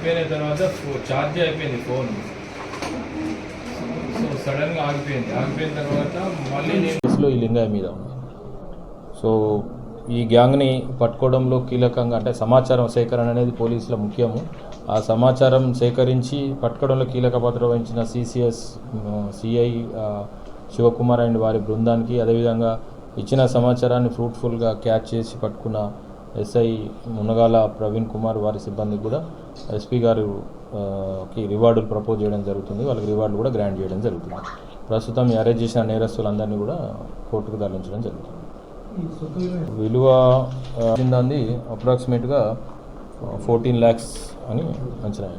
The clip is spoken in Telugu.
అయిపోయిన తర్వాత ఛార్జ్ అయిపోయింది ఫోన్. సో సడన్గా ఆగిపోయిన తర్వాత మళ్ళీ నేను ఈ లింగయ్య మీద ఉంది. సో ఈ గ్యాంగ్ని పట్టుకోవడంలో కీలకంగా అంటే సమాచారం సేకరణ అనేది పోలీసుల ముఖ్యము. ఆ సమాచారం సేకరించి పట్టుకోవడంలో కీలక పాత్ర వహించిన సిసిఎస్ సిఐ శివకుమార్ అండ్ వారి బృందానికి, అదేవిధంగా ఇచ్చిన సమాచారాన్ని ఫ్రూట్ఫుల్గా క్యాచ్ చేసి పట్టుకున్న ఎస్ఐ మునగాల ప్రవీణ్ కుమార్ వారి సిబ్బందికి కూడా ఎస్పీ గారికి రివార్డులు ప్రపోజ్ చేయడం జరుగుతుంది. వాళ్ళకి రివార్డులు కూడా గ్రాంట్ చేయడం జరుగుతుంది. ప్రస్తుతం అరెస్ట్ చేసిన నేరస్తులందరినీ కూడా కోర్టుకు తరలించడం జరుగుతుంది. విలువ చెందింది అప్రాక్సిమేట్గా 14 lakhs అని అంచనా.